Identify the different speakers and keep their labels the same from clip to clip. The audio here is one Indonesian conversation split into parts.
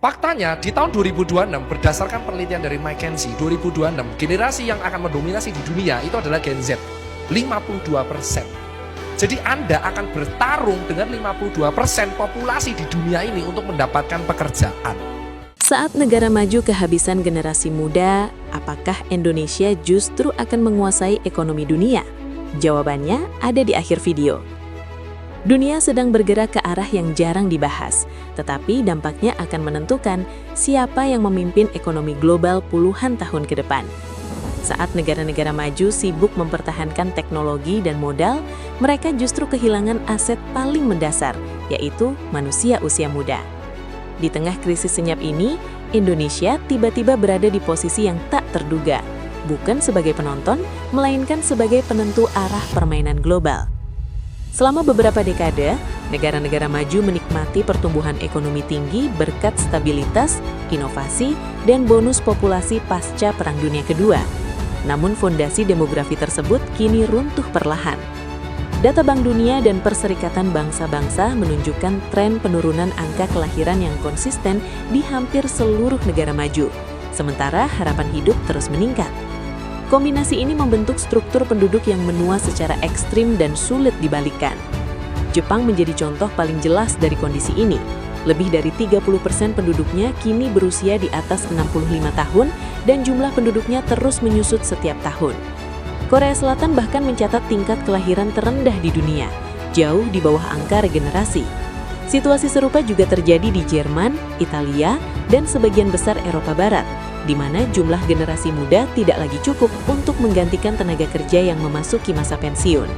Speaker 1: Faktanya di tahun 2026 berdasarkan penelitian dari McKinsey 2026 generasi yang akan mendominasi di dunia itu adalah Gen Z 52%. Jadi Anda akan bertarung dengan 52% populasi di dunia ini untuk mendapatkan pekerjaan.
Speaker 2: Saat negara maju kehabisan generasi muda, apakah Indonesia justru akan menguasai ekonomi dunia? Jawabannya ada di akhir video. Dunia sedang bergerak ke arah yang jarang dibahas, tetapi dampaknya akan menentukan siapa yang memimpin ekonomi global puluhan tahun ke depan. Saat negara-negara maju sibuk mempertahankan teknologi dan modal, mereka justru kehilangan aset paling mendasar, yaitu manusia usia muda. Di tengah krisis senyap ini, Indonesia tiba-tiba berada di posisi yang tak terduga, bukan sebagai penonton, melainkan sebagai penentu arah permainan global. Selama beberapa dekade, negara-negara maju menikmati pertumbuhan ekonomi tinggi berkat stabilitas, inovasi, dan bonus populasi pasca Perang Dunia Kedua. Namun fondasi demografi tersebut kini runtuh perlahan. Data Bank Dunia dan Perserikatan Bangsa-Bangsa menunjukkan tren penurunan angka kelahiran yang konsisten di hampir seluruh negara maju, sementara harapan hidup terus meningkat. Kombinasi ini membentuk struktur penduduk yang menua secara ekstrim dan sulit dibalikan. Jepang menjadi contoh paling jelas dari kondisi ini. Lebih dari 30% penduduknya kini berusia di atas 65 tahun dan jumlah penduduknya terus menyusut setiap tahun. Korea Selatan bahkan mencatat tingkat kelahiran terendah di dunia, jauh di bawah angka regenerasi. Situasi serupa juga terjadi di Jerman, Italia, dan sebagian besar Eropa Barat, di mana jumlah generasi muda tidak lagi cukup untuk menggantikan tenaga kerja yang memasuki masa pensiun.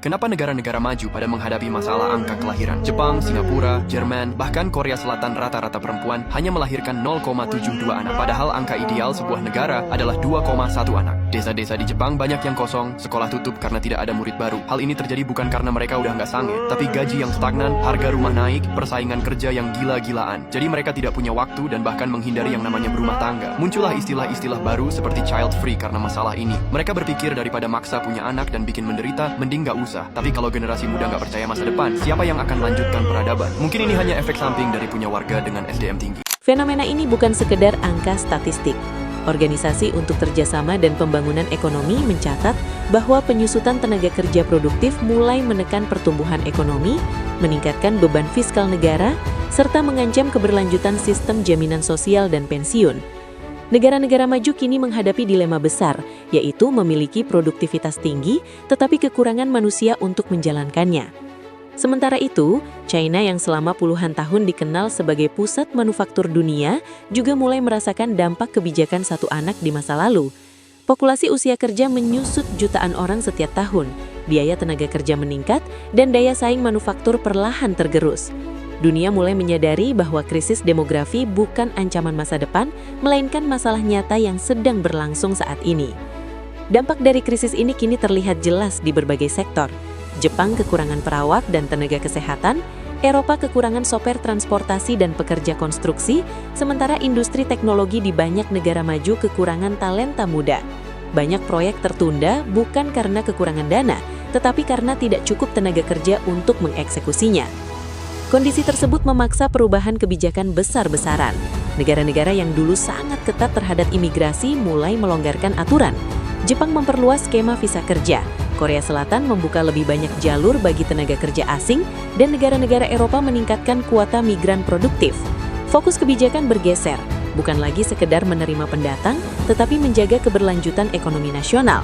Speaker 3: Kenapa negara-negara maju pada menghadapi masalah angka kelahiran? Jepang, Singapura, Jerman, bahkan Korea Selatan rata-rata perempuan hanya melahirkan 0,72 anak. Padahal angka ideal sebuah negara adalah 2,1 anak. Desa-desa di Jepang banyak yang kosong, sekolah tutup karena tidak ada murid baru. Hal ini terjadi bukan karena mereka udah nggak sange, tapi gaji yang stagnan, harga rumah naik, persaingan kerja yang gila-gilaan. Jadi mereka tidak punya waktu dan bahkan menghindari yang namanya berumah tangga. Muncullah istilah-istilah baru seperti child free karena masalah ini. Mereka berpikir daripada maksa punya anak dan bikin menderita, mending nggak usah. Tapi kalau generasi muda nggak percaya masa depan, siapa yang akan lanjutkan peradaban? Mungkin ini hanya efek samping dari punya warga dengan SDM tinggi.
Speaker 2: Fenomena ini bukan sekedar angka statistik. Organisasi untuk Kerjasama dan Pembangunan Ekonomi mencatat bahwa penyusutan tenaga kerja produktif mulai menekan pertumbuhan ekonomi, meningkatkan beban fiskal negara, serta mengancam keberlanjutan sistem jaminan sosial dan pensiun. Negara-negara maju kini menghadapi dilema besar, yaitu memiliki produktivitas tinggi tetapi kekurangan manusia untuk menjalankannya. Sementara itu, China yang selama puluhan tahun dikenal sebagai pusat manufaktur dunia juga mulai merasakan dampak kebijakan satu anak di masa lalu. Populasi usia kerja menyusut jutaan orang setiap tahun, biaya tenaga kerja meningkat, dan daya saing manufaktur perlahan tergerus. Dunia mulai menyadari bahwa krisis demografi bukan ancaman masa depan, melainkan masalah nyata yang sedang berlangsung saat ini. Dampak dari krisis ini kini terlihat jelas di berbagai sektor. Jepang kekurangan perawat dan tenaga kesehatan, Eropa kekurangan sopir transportasi dan pekerja konstruksi, sementara industri teknologi di banyak negara maju kekurangan talenta muda. Banyak proyek tertunda bukan karena kekurangan dana, tetapi karena tidak cukup tenaga kerja untuk mengeksekusinya. Kondisi tersebut memaksa perubahan kebijakan besar-besaran. Negara-negara yang dulu sangat ketat terhadap imigrasi mulai melonggarkan aturan. Jepang memperluas skema visa kerja, Korea Selatan membuka lebih banyak jalur bagi tenaga kerja asing, dan negara-negara Eropa meningkatkan kuota migran produktif. Fokus kebijakan bergeser, bukan lagi sekedar menerima pendatang, tetapi menjaga keberlanjutan ekonomi nasional.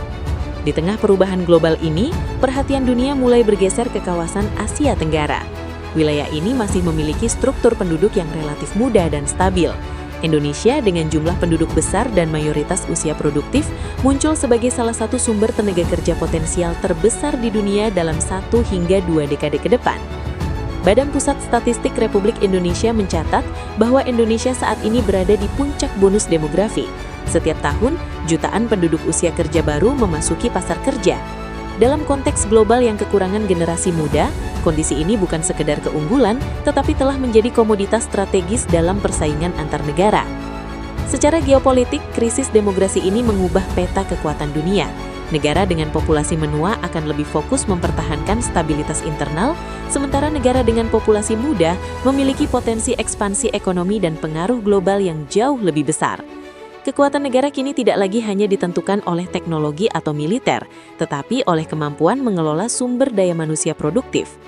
Speaker 2: Di tengah perubahan global ini, perhatian dunia mulai bergeser ke kawasan Asia Tenggara. Wilayah ini masih memiliki struktur penduduk yang relatif muda dan stabil. Indonesia dengan jumlah penduduk besar dan mayoritas usia produktif muncul sebagai salah satu sumber tenaga kerja potensial terbesar di dunia dalam 1 hingga 2 dekade ke depan. Badan Pusat Statistik Republik Indonesia mencatat bahwa Indonesia saat ini berada di puncak bonus demografi. Setiap tahun, jutaan penduduk usia kerja baru memasuki pasar kerja. Dalam konteks global yang kekurangan generasi muda, kondisi ini bukan sekedar keunggulan, tetapi telah menjadi komoditas strategis dalam persaingan antar negara. Secara geopolitik, krisis demografi ini mengubah peta kekuatan dunia. Negara dengan populasi menua akan lebih fokus mempertahankan stabilitas internal, sementara negara dengan populasi muda memiliki potensi ekspansi ekonomi dan pengaruh global yang jauh lebih besar. Kekuatan negara kini tidak lagi hanya ditentukan oleh teknologi atau militer, tetapi oleh kemampuan mengelola sumber daya manusia produktif.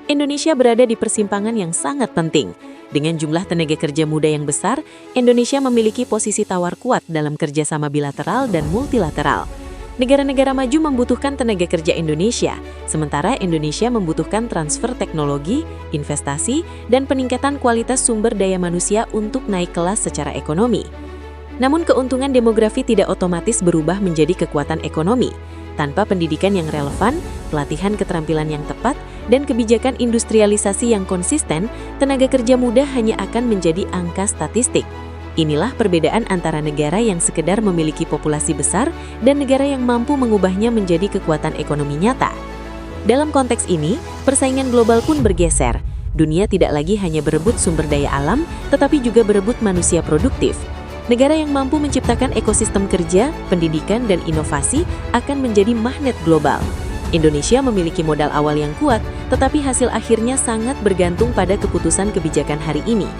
Speaker 2: Indonesia berada di persimpangan yang sangat penting. Dengan jumlah tenaga kerja muda yang besar, Indonesia memiliki posisi tawar kuat dalam kerjasama bilateral dan multilateral. Negara-negara maju membutuhkan tenaga kerja Indonesia, sementara Indonesia membutuhkan transfer teknologi, investasi, dan peningkatan kualitas sumber daya manusia untuk naik kelas secara ekonomi. Namun keuntungan demografi tidak otomatis berubah menjadi kekuatan ekonomi. Tanpa pendidikan yang relevan, pelatihan keterampilan yang tepat, dan kebijakan industrialisasi yang konsisten, tenaga kerja muda hanya akan menjadi angka statistik. Inilah perbedaan antara negara yang sekedar memiliki populasi besar dan negara yang mampu mengubahnya menjadi kekuatan ekonomi nyata. Dalam konteks ini, persaingan global pun bergeser. Dunia tidak lagi hanya berebut sumber daya alam, tetapi juga berebut manusia produktif. Negara yang mampu menciptakan ekosistem kerja, pendidikan, dan inovasi akan menjadi magnet global. Indonesia memiliki modal awal yang kuat, tetapi hasil akhirnya sangat bergantung pada keputusan kebijakan hari ini.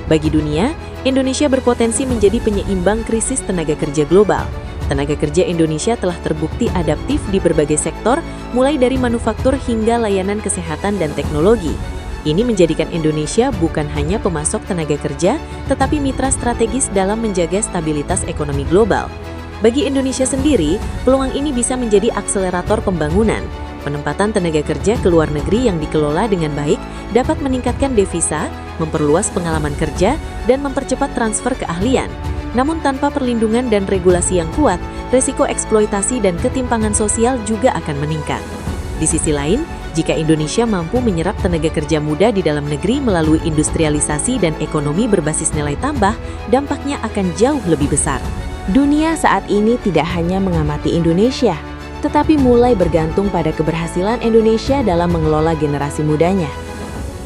Speaker 2: Bagi dunia, Indonesia berpotensi menjadi penyeimbang krisis tenaga kerja global. Tenaga kerja Indonesia telah terbukti adaptif di berbagai sektor, mulai dari manufaktur hingga layanan kesehatan dan teknologi. Ini menjadikan Indonesia bukan hanya pemasok tenaga kerja, tetapi mitra strategis dalam menjaga stabilitas ekonomi global. Bagi Indonesia sendiri, peluang ini bisa menjadi akselerator pembangunan. Penempatan tenaga kerja ke luar negeri yang dikelola dengan baik dapat meningkatkan devisa, memperluas pengalaman kerja, dan mempercepat transfer keahlian. Namun tanpa perlindungan dan regulasi yang kuat, resiko eksploitasi dan ketimpangan sosial juga akan meningkat. Di sisi lain, jika Indonesia mampu menyerap tenaga kerja muda di dalam negeri melalui industrialisasi dan ekonomi berbasis nilai tambah, dampaknya akan jauh lebih besar.
Speaker 4: Dunia saat ini tidak hanya mengamati Indonesia, tetapi mulai bergantung pada keberhasilan Indonesia dalam mengelola generasi mudanya.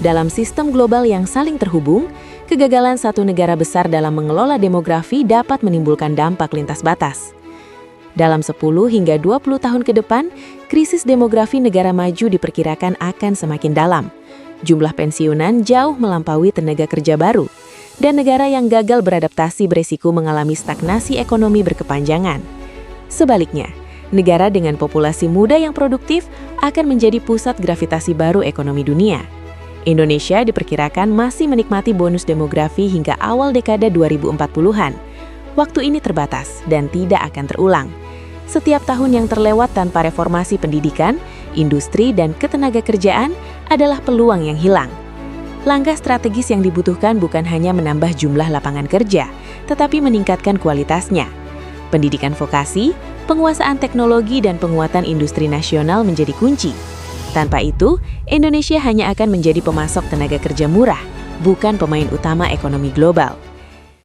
Speaker 4: Dalam sistem global yang saling terhubung, kegagalan satu negara besar dalam mengelola demografi dapat menimbulkan dampak lintas batas. Dalam 10 hingga 20 tahun ke depan, krisis demografi negara maju diperkirakan akan semakin dalam. Jumlah pensiunan jauh melampaui tenaga kerja baru, dan negara yang gagal beradaptasi beresiko mengalami stagnasi ekonomi berkepanjangan. Sebaliknya, negara dengan populasi muda yang produktif akan menjadi pusat gravitasi baru ekonomi dunia. Indonesia diperkirakan masih menikmati bonus demografi hingga awal dekade 2040-an. Waktu ini terbatas dan tidak akan terulang. Setiap tahun yang terlewat tanpa reformasi pendidikan, industri, dan ketenaga kerjaan adalah peluang yang hilang. Langkah strategis yang dibutuhkan bukan hanya menambah jumlah lapangan kerja, tetapi meningkatkan kualitasnya. Pendidikan vokasi, penguasaan teknologi, dan penguatan industri nasional menjadi kunci. Tanpa itu, Indonesia hanya akan menjadi pemasok tenaga kerja murah, bukan pemain utama ekonomi global.